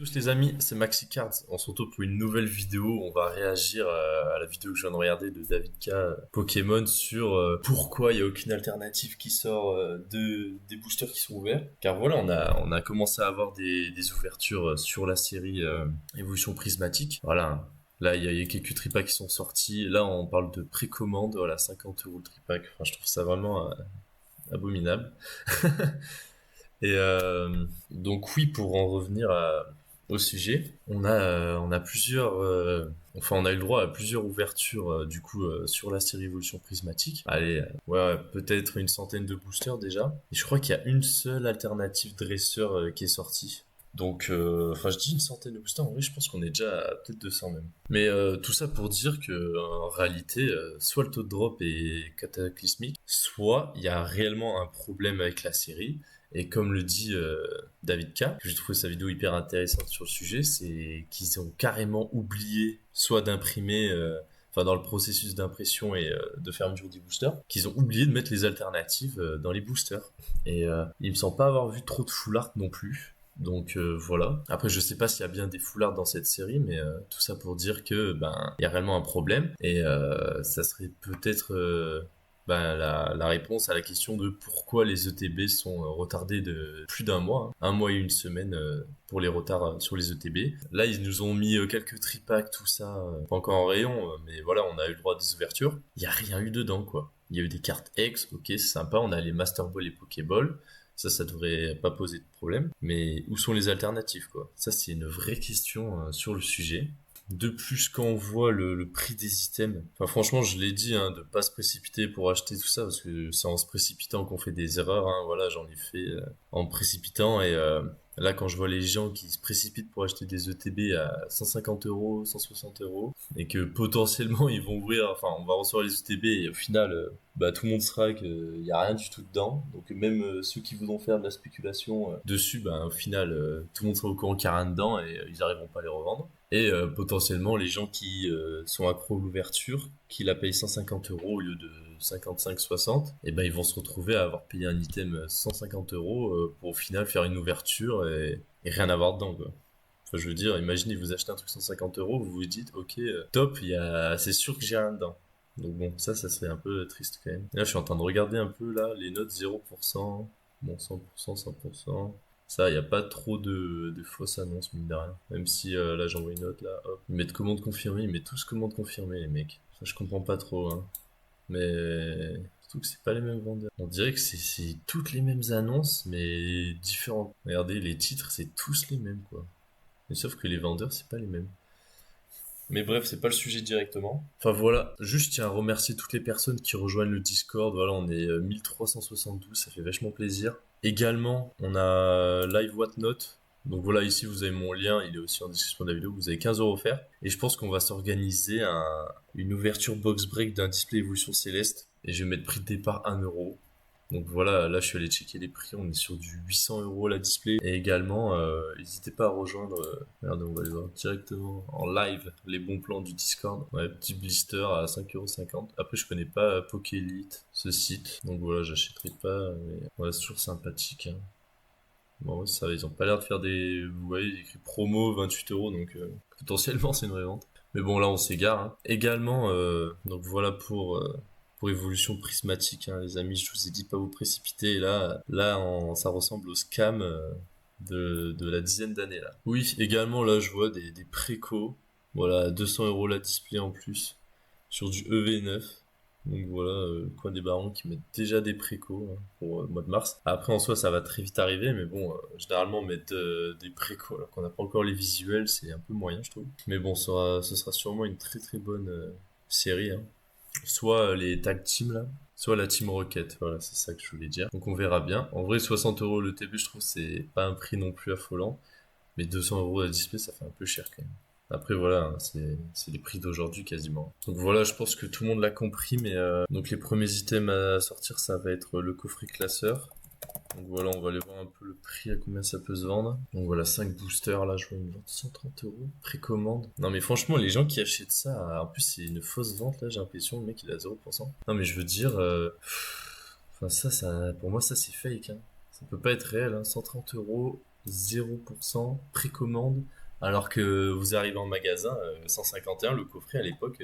Tous les amis, c'est Maxi Cards. On se retrouve pour une nouvelle vidéo. On va réagir à la vidéo que je viens de regarder de David K. Pokémon sur pourquoi il n'y a aucune alternative qui sort des boosters qui sont ouverts. Car voilà, on a commencé à avoir des ouvertures sur la série Évolution Prismatique. Voilà. Là, il y a quelques tripacks qui sont sortis. Là, on parle de précommande. Voilà, 50 € le tripack. Enfin, je trouve ça vraiment abominable. Et donc oui, pour en revenir au sujet, on a plusieurs, enfin on a eu le droit à plusieurs ouvertures du coup sur la série Évolution Prismatique. Allez, ouais, peut-être une centaine de boosters déjà. Et je crois qu'il y a une seule alternative dresseur qui est sortie. Donc, enfin, je dis une centaine de boosters. En vrai, je pense qu'on est déjà à peut-être 200 même. Mais tout ça pour dire que en réalité, soit le taux de drop est cataclysmique, soit il y a réellement un problème avec la série. Et comme le dit David K, que j'ai trouvé sa vidéo hyper intéressante sur le sujet, c'est qu'ils ont carrément oublié soit d'imprimer, enfin dans le processus d'impression et de fermeture des boosters, qu'ils ont oublié de mettre les alternatives dans les boosters. Et il me semble pas avoir vu trop de full art non plus. Donc voilà. Après, je sais pas s'il y a bien des full art dans cette série, mais tout ça pour dire que ben il y a réellement un problème et ça serait peut-être la réponse à la question de pourquoi les ETB sont retardés de plus d'un mois, hein. Un mois et une semaine pour les retards sur les ETB. Là, ils nous ont mis quelques tripacks, tout ça, pas encore en rayon, mais voilà, on a eu le droit à des ouvertures. Il n'y a rien eu dedans, quoi. Il y a eu des cartes X, ok, c'est sympa, on a les Master Ball et Pokéball. Ça devrait pas poser de problème. Mais où sont les alternatives, quoi? Ça, c'est une vraie question sur le sujet. De plus, quand on voit le prix des items, enfin franchement, je l'ai dit, hein, de pas se précipiter pour acheter tout ça, parce que c'est en se précipitant qu'on fait des erreurs, hein, voilà, j'en ai fait en me précipitant, et là, quand je vois les gens qui se précipitent pour acheter des ETB à 150 €, 160 €, et que potentiellement ils vont ouvrir, enfin, on va recevoir les ETB, et au final, bah, tout le monde sera qu'il y a rien du tout dedans, donc même ceux qui voudront faire de la spéculation dessus, bah, au final, tout le monde sera au courant qu'il n'y a rien dedans, et ils n'arriveront pas à les revendre. Et potentiellement, les gens qui sont accros à l'ouverture, qui la payent 150 € au lieu de 55-60, et ben ils vont se retrouver à avoir payé un item 150 € pour au final faire une ouverture et rien avoir dedans, quoi. Enfin, je veux dire, imaginez, vous achetez un truc 150 €, vous vous dites, ok, top, c'est sûr que j'ai rien dedans. Donc bon, ça serait un peu triste quand même. Et là, je suis en train de regarder un peu là les notes 0%, bon 100%, 100%. Ça, il n'y a pas trop de fausses annonces, mine de rien. Même si là, j'envoie une note, là, hop. Ils mettent commande confirmée, ils mettent tous commande confirmée, les mecs. Ça, je comprends pas trop, hein. Mais surtout que c'est pas les mêmes vendeurs. On dirait que c'est toutes les mêmes annonces, mais différentes. Regardez, les titres, c'est tous les mêmes, quoi. Mais sauf que les vendeurs, c'est pas les mêmes. Mais bref, c'est pas le sujet directement. Enfin voilà, juste tiens à remercier toutes les personnes qui rejoignent le Discord. Voilà, on est 1372, ça fait vachement plaisir. Également, on a Live What Not. Donc voilà, ici vous avez mon lien, il est aussi en description de la vidéo, vous avez 15 € offerts. Et je pense qu'on va s'organiser une ouverture box break d'un display évolution céleste. Et je vais mettre prix de départ 1 €. Donc voilà, là je suis allé checker les prix, on est sur du 800 € la display. Et également, n'hésitez pas à rejoindre, regardez, on va les voir directement en live, les bons plans du Discord. Ouais, petit blister à 5,50 €. Après je connais pas Pokélite, ce site. Donc voilà, j'achèterai pas, mais ouais, c'est toujours sympathique, hein. Bon, ouais, ça, ils ont pas l'air de faire des... Vous voyez, il y a écrit promo 28 €, donc potentiellement c'est une vraie vente. Mais bon, là on s'égare, hein. Également, donc voilà pour évolution prismatique, hein, les amis, je vous ai dit de pas vous précipiter. Ça ressemble au scam de la dizaine d'années là. Oui, également là, je vois des précos. Voilà, 200 € la display en plus sur du EV9. Donc voilà, coin des barons qui mettent déjà des précos, hein, pour le mois de mars. Après en soi, ça va très vite arriver, mais bon, généralement mettre des précos alors qu'on n'a pas encore les visuels, c'est un peu moyen, je trouve. Mais bon, ce sera sûrement une très très bonne série, hein. Soit les tag teams là, soit la team Rocket. Voilà, c'est ça que je voulais dire. Donc on verra bien. En vrai, 60 € le TB, je trouve c'est pas un prix non plus affolant, mais 200 € la display, ça fait un peu cher quand même. Après voilà, hein, c'est les prix d'aujourd'hui quasiment. Donc voilà, je pense que tout le monde l'a compris, mais donc les premiers items à sortir, ça va être le coffret classeur. Donc voilà, on va aller voir un peu le prix, à combien ça peut se vendre. Donc voilà, 5 boosters, là je vois une vente 130 €. Précommande. Non mais franchement, les gens qui achètent ça, en plus c'est une fausse vente, là j'ai l'impression, le mec il a 0%. Non mais je veux dire, enfin ça, pour moi ça c'est fake, hein. Ça peut pas être réel, hein. 130 € 0% précommande. Alors que vous arrivez en magasin, 151, le coffret à l'époque,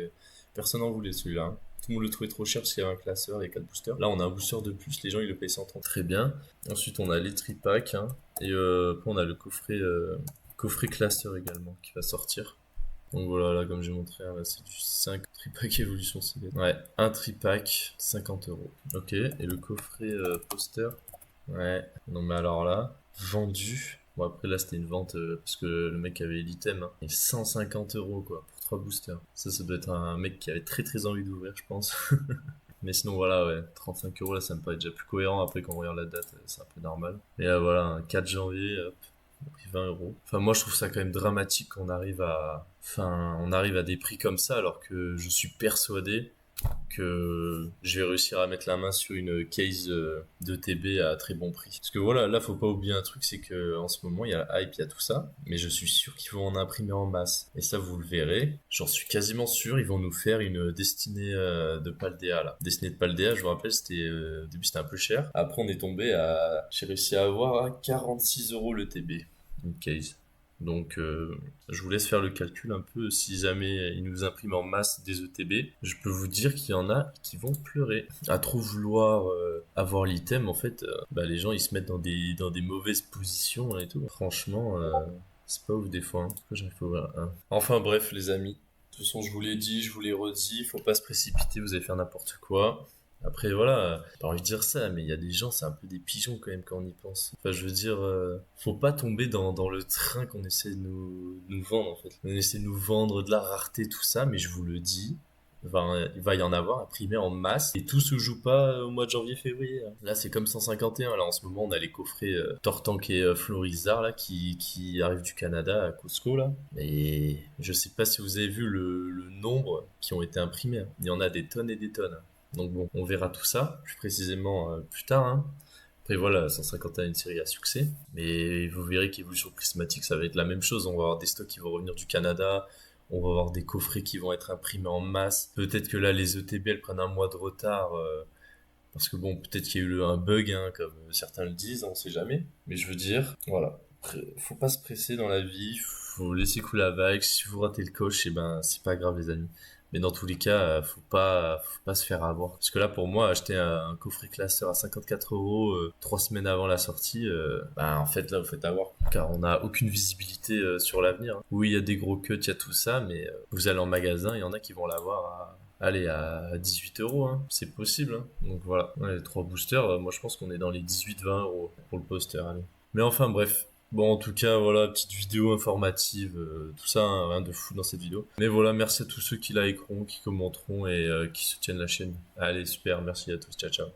personne n'en voulait celui-là, hein. Tout le monde le trouvait trop cher parce qu'il y avait un classeur et 4 boosters. Là, on a un booster de plus, les gens ils le payent 130. Très bien. Ensuite, on a les tripacks, hein. Et après, on a le coffret classeur également qui va sortir. Donc voilà, là, comme j'ai montré, hein, là, c'est du 5 tripack évolution CD. Ouais, un tripack, 50 euros. Ok, et le coffret poster. Ouais, non mais alors là, vendu. Bon, après là, c'était une vente parce que le mec avait l'item, hein. Et 150 € quoi, pour 3 boosters. Ça doit être un mec qui avait très très envie d'ouvrir, je pense. Mais sinon, voilà, ouais, 35 € là, ça me paraît déjà plus cohérent. Après, quand on regarde la date, c'est un peu normal. Et là, voilà, un 4 janvier, hop, on a pris 20 €. Enfin, moi, je trouve ça quand même dramatique qu'on arrive à. Enfin, on arrive à des prix comme ça, alors que je suis persuadé que je vais réussir à mettre la main sur une case de TB à très bon prix. Parce que voilà, là, faut pas oublier un truc, c'est que en ce moment, il y a la hype, il y a tout ça, mais je suis sûr qu'ils vont en imprimer en masse. Et ça, vous le verrez. J'en suis quasiment sûr, ils vont nous faire une destinée de Paldea, là. Destinée de Paldea, je vous rappelle, c'était au début, c'était un peu cher. Après, on est tombé à... J'ai réussi à avoir à 46 € le TB. Une case. Donc, je vous laisse faire le calcul un peu. Si jamais ils nous impriment en masse des ETB, je peux vous dire qu'il y en a qui vont pleurer. À trop vouloir avoir l'item, en fait, bah, les gens ils se mettent dans des mauvaises positions et tout. Franchement, c'est pas ouf des fois, hein. Pourquoi j'arrive pas à ouvrir un. Enfin bref, les amis. De toute façon, je vous l'ai dit, je vous l'ai redit, faut pas se précipiter, vous allez faire n'importe quoi. Après, voilà, j'ai pas envie de dire ça, mais il y a des gens, c'est un peu des pigeons quand même quand on y pense. Enfin, je veux dire, faut pas tomber dans le train qu'on essaie de nous vendre en fait. On essaie de nous vendre de la rareté, tout ça, mais je vous le dis, il va y en avoir imprimé en masse et tout se joue pas au mois de janvier-février, hein. Là, c'est comme 151. Là, en ce moment, on a les coffrets Tortank et Florizard là qui arrivent du Canada à Costco là. Mais je sais pas si vous avez vu le nombre qui ont été imprimés, hein. Il y en a des tonnes et des tonnes, hein. Donc bon, on verra tout ça plus précisément plus tard, hein. Après voilà, 151 une série à succès, mais vous verrez qu'Evolution Prismatique ça va être la même chose. On va avoir des stocks qui vont revenir du Canada, on va avoir des coffrets qui vont être imprimés en masse. Peut-être que là les ETB elles prennent un mois de retard parce que bon, peut-être qu'il y a eu un bug, hein, comme certains le disent, on sait jamais. Mais je veux dire, voilà, faut pas se presser dans la vie, faut laisser couler la vague. Si vous ratez le coche, et ben c'est pas grave les amis. Mais dans tous les cas, faut pas se faire avoir. Parce que là, pour moi, acheter un coffret classeur à 54 € 3 semaines avant la sortie, bah, en fait, là, vous faites avoir. Car on n'a aucune visibilité sur l'avenir, hein. Oui, il y a des gros cuts, il y a tout ça, mais vous allez en magasin, il y en a qui vont l'avoir allez, à 18 €, hein. C'est possible, hein. Donc voilà, ouais, les 3 boosters, moi je pense qu'on est dans les 18-20 € pour le poster, allez. Mais enfin, bref. Bon, en tout cas, voilà, petite vidéo informative, tout ça, hein, rien de fou dans cette vidéo. Mais voilà, merci à tous ceux qui likeront, qui commenteront et qui soutiennent la chaîne. Allez, super, merci à tous, ciao ciao.